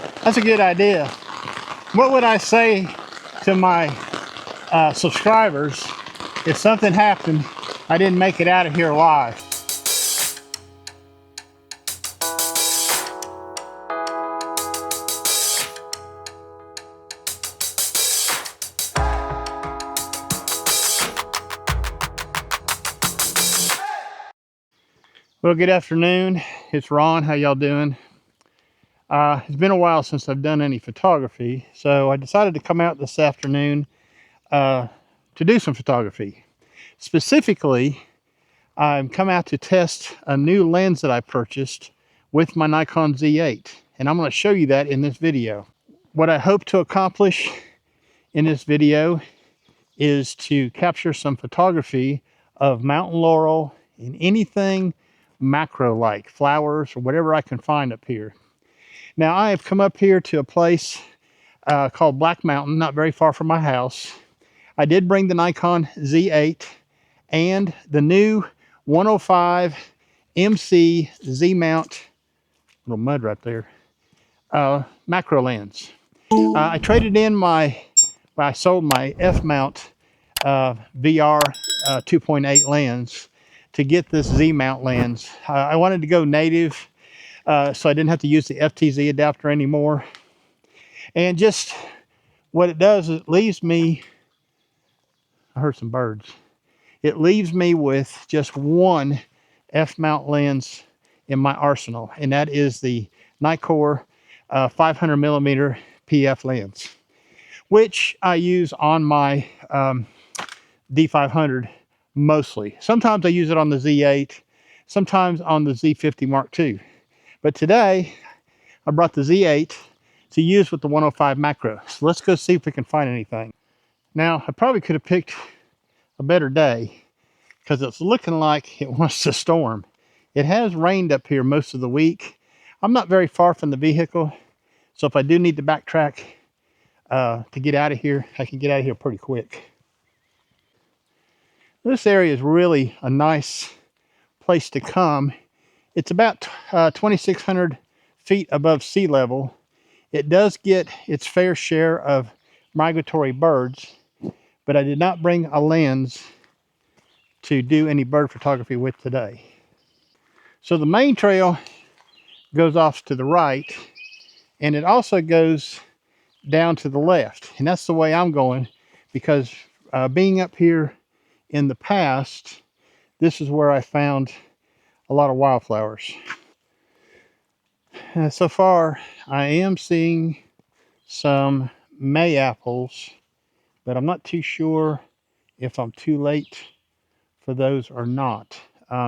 That's a good idea. What would I say to my subscribers if something happened, I didn't make it out of here alive? Well, good afternoon. It's Ron. How y'all doing? It's been a while since I've done any photography, so I decided to come out this afternoon to do some photography. Specifically, I've come out to test a new lens that I purchased with my Nikon Z8, and I'm going to show you that in this video. What I hope to accomplish in this video is to capture some photography of mountain laurel and anything macro like flowers or whatever I can find up here. Now I have come up here to a place called Black Mountain, not very far from my house. I did bring the Nikon Z8 and the new 105 MC Z mount, little mud right there, macro lens. I traded in I sold my F mount VR 2.8 lens to get this Z mount lens. I wanted to go native so I didn't have to use the FTZ adapter anymore. And just what it does is it leaves me, I heard some birds. It leaves me with just one F mount lens in my arsenal, and that is the NIKKOR 500 millimeter PF lens, which I use on my D500 mostly. Sometimes I use it on the Z8, sometimes on the Z50 Mark II. But today I brought the Z8 to use with the 105 macro. So let's go see if we can find anything. Now, I probably could have picked a better day because it's looking like it wants to storm. It has rained up here most of the week. I'm not very far from the vehicle, so if I do need to backtrack to get out of here, I can get out of here pretty quick. This area is really a nice place to come. It's about 2,600 feet above sea level. It does get its fair share of migratory birds, but I did not bring a lens to do any bird photography with today. So the main trail goes off to the right, and it also goes down to the left. And that's the way I'm going because being up here in the past, this is where I found a lot of wildflowers. So far, I am seeing some May apples, but I'm not too sure if I'm too late for those or not.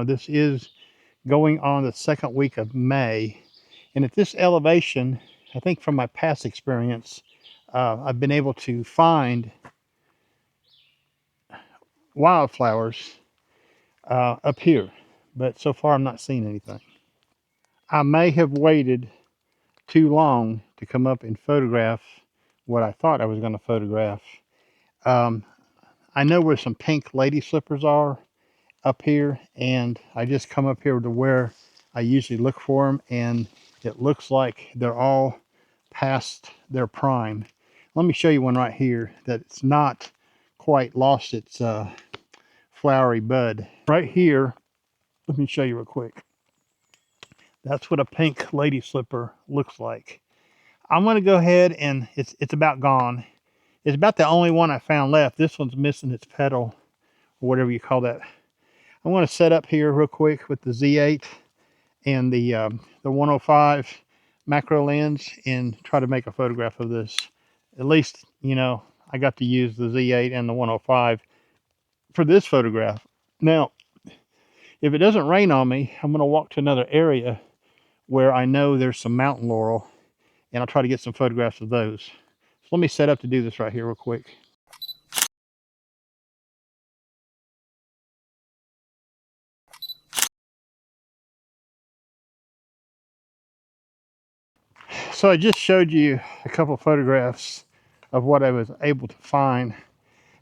This is going on the second week of May, and at this elevation, I think from my past experience, I've been able to find wildflowers up here, but so far I'm not seeing anything. I may have waited too long to come up and photograph what I thought I was going to photograph. I know where some pink lady slippers are up here, and I just come up here to where I usually look for them, and it looks like they're all past their prime. Let me show you one right here that it's not quite lost its flowery bud. Right here, let me show you real quick. That's what a pink lady slipper looks like. I'm going to go ahead and it's about gone. It's about the only one I found left. This one's missing its petal, or whatever you call that. I'm going to set up here real quick with the Z8 and the 105 macro lens and try to make a photograph of this. At least, you know, I got to use the Z8 and the 105 for this photograph. Now, if it doesn't rain on me, I'm going to walk to another area where I know there's some mountain laurel, and I'll try to get some photographs of those. So let me set up to do this right here real quick. So I just showed you a couple photographs of what I was able to find.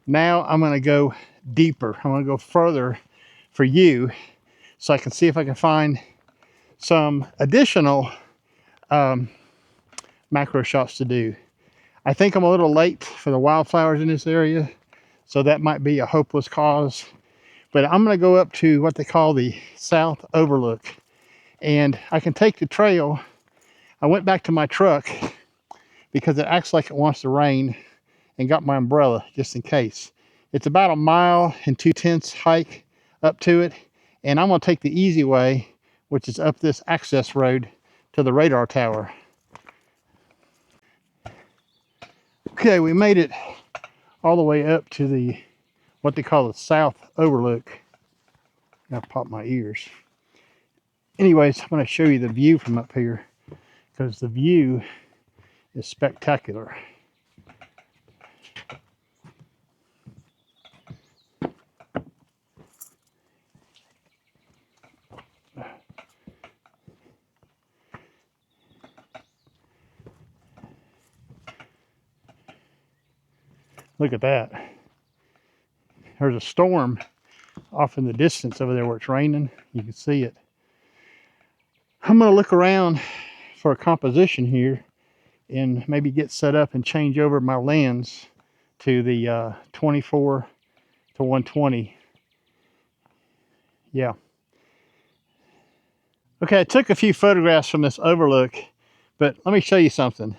Now I'm going to go deeper. I'm going to go further for you so I can see if I can find some additional macro shots to do. I think I'm a little late for the wildflowers in this area, so that might be a hopeless cause. But I'm going to go up to what they call the South Overlook, and I can take the trail. I went back to my truck because it acts like it wants to rain, and got my umbrella just in case. It's about 1.2 miles hike up to it, and I'm going to take the easy way, which is up this access road to the radar tower. Okay, we made it all the way up to the what they call the South Overlook. I'll pop my ears. Anyways, I'm going to show you the view from up here, because the view is spectacular. Look at that. There's a storm off in the distance over there where it's raining. You can see it. I'm going to look around for a composition here and maybe get set up and change over my lens to the 24 to 120. Yeah. Okay, I took a few photographs from this overlook, but let me show you something.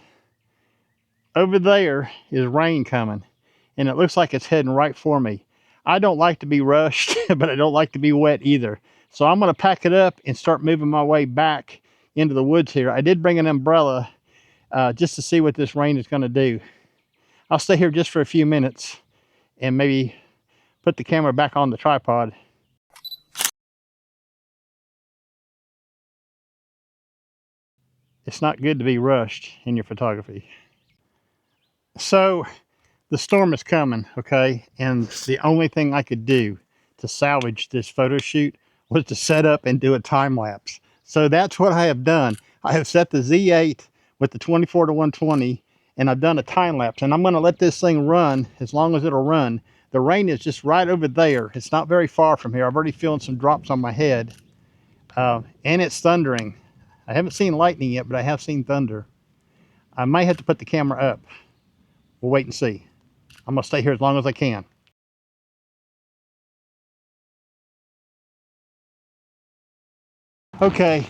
Over there is rain coming, and it looks like it's heading right for me. I don't like to be rushed, but I don't like to be wet either. So I'm going to pack it up and start moving my way back into the woods here. I did bring an umbrella just to see what this rain is going to do. I'll stay here just for a few minutes and maybe put the camera back on the tripod. It's not good to be rushed in your photography. So the storm is coming, okay? And the only thing I could do to salvage this photo shoot was to set up and do a time lapse. So that's what I have done. I have set the Z8 with the 24 to 120, and I've done a time lapse, and I'm going to let this thing run as long as it'll run. The rain is just right over there. It's not very far from here. I'm already feeling some drops on my head, and it's thundering. I haven't seen lightning yet, but I have seen thunder. I might have to put the camera up. We'll wait and see. I'm going to stay here as long as I can. Okay,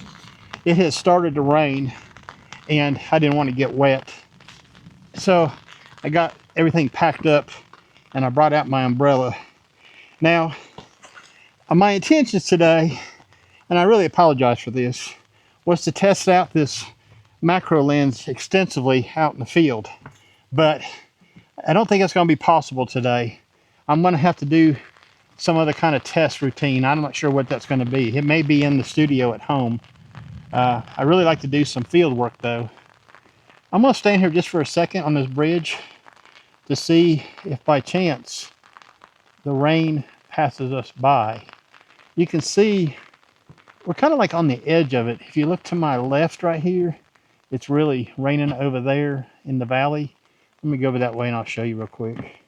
it has started to rain, and I didn't want to get wet. So I got everything packed up, and I brought out my umbrella. Now, my intentions today, and I really apologize for this, was to test out this macro lens extensively out in the field. But I don't think it's going to be possible today. I'm going to have to do some other kind of test routine. I'm not sure what that's going to be. It may be in the studio at home. I really like to do some field work though. I'm going to stand here just for a second on this bridge to see if by chance the rain passes us by. You can see we're kind of like on the edge of it. If you look to my left right here, it's really raining over there in the valley. Let me go over that way and I'll show you real quick.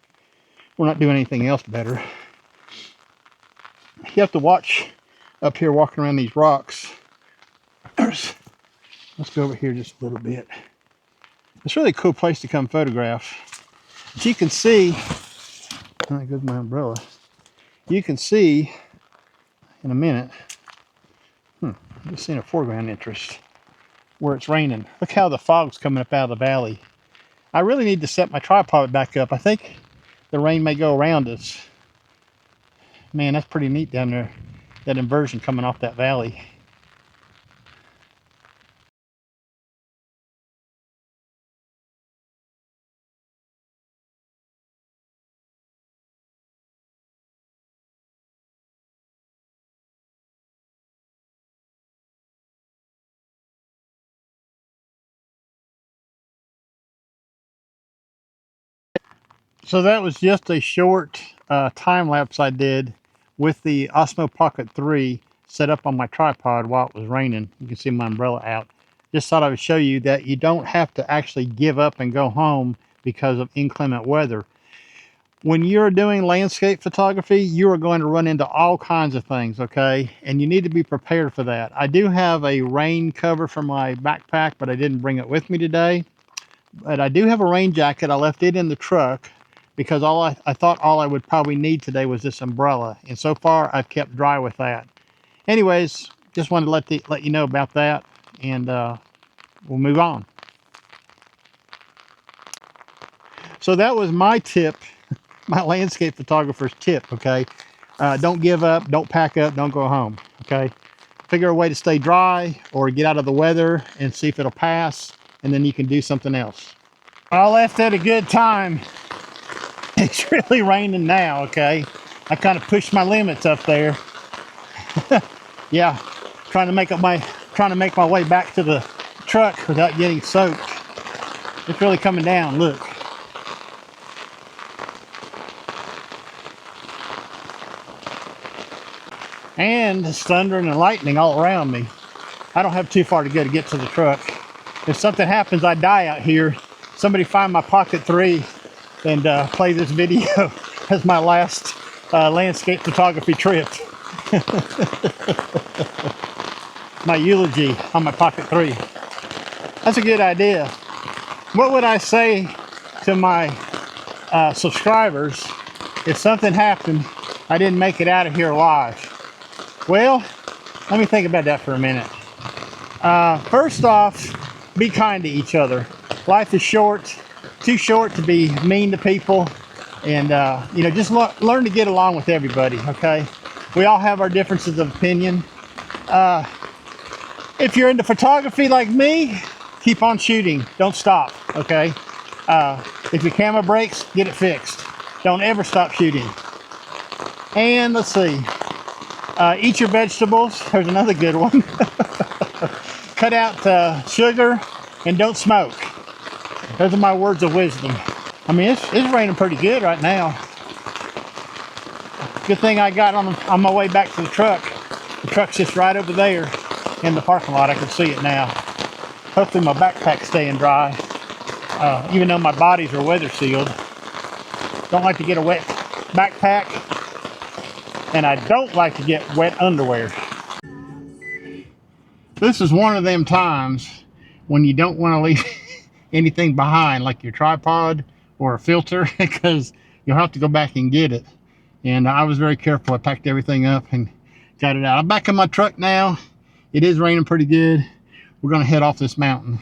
We're not doing anything else better. You have to watch up here walking around these rocks. Let's go over here just a little bit. It's a really cool place to come photograph. As you can see, there goes my umbrella. You can see in a minute, I'm just seeing a foreground interest where it's raining. Look how the fog's coming up out of the valley. I really need to set my tripod back up. I think the rain may go around us. Man, that's pretty neat down there, that inversion coming off that valley. So that was just a short time lapse I did with the Osmo Pocket 3 set up on my tripod while it was raining. You can see my umbrella out. Just thought I would show you that you don't have to actually give up and go home because of inclement weather. When you're doing landscape photography, you are going to run into all kinds of things, okay? And you need to be prepared for that. I do have a rain cover for my backpack, but I didn't bring it with me today. But I do have a rain jacket. I left it in the truck because I thought all I would probably need today was this umbrella. And so far, I've kept dry with that. Anyways, just wanted to let you know about that, and we'll move on. So that was my tip, my landscape photographer's tip, okay? Don't give up, don't pack up, don't go home, okay? Figure a way to stay dry or get out of the weather and see if it'll pass, and then you can do something else. I left at a good time. It's really raining now, okay? I kind of pushed my limits up there. Yeah, trying to make my way back to the truck without getting soaked. It's really coming down, look. And it's thundering and lightning all around me. I don't have too far to go to get to the truck. If something happens, I die out here. Somebody find my Pocket 3 and play this video as my last landscape photography trip. My eulogy on my Pocket 3. That's a good idea. What would I say to my subscribers if something happened, I didn't make it out of here alive? Well, let me think about that for a minute. First off, be kind to each other. Life is short, too short to be mean to people, and you know, just learn to get along with everybody, okay? We all have our differences of opinion. If you're into photography like me, keep on shooting. Don't stop, okay? If your camera breaks, get it fixed. Don't ever stop shooting. And let's see. Eat your vegetables. There's another good one. Cut out sugar and don't smoke. Those are my words of wisdom. I mean, it's raining pretty good right now. Good thing I got on my way back to the truck. The truck's just right over there in the parking lot. I can see it now. Hopefully my backpack's staying dry, even though my bodies are weather sealed. Don't like to get a wet backpack, and I don't like to get wet underwear. This is one of them times when you don't want to leave anything behind, like your tripod or a filter, because you'll have to go back and get it. And I was very careful. I packed everything up and got it out. I'm back in my truck now. It is raining pretty good. We're going to head off this mountain.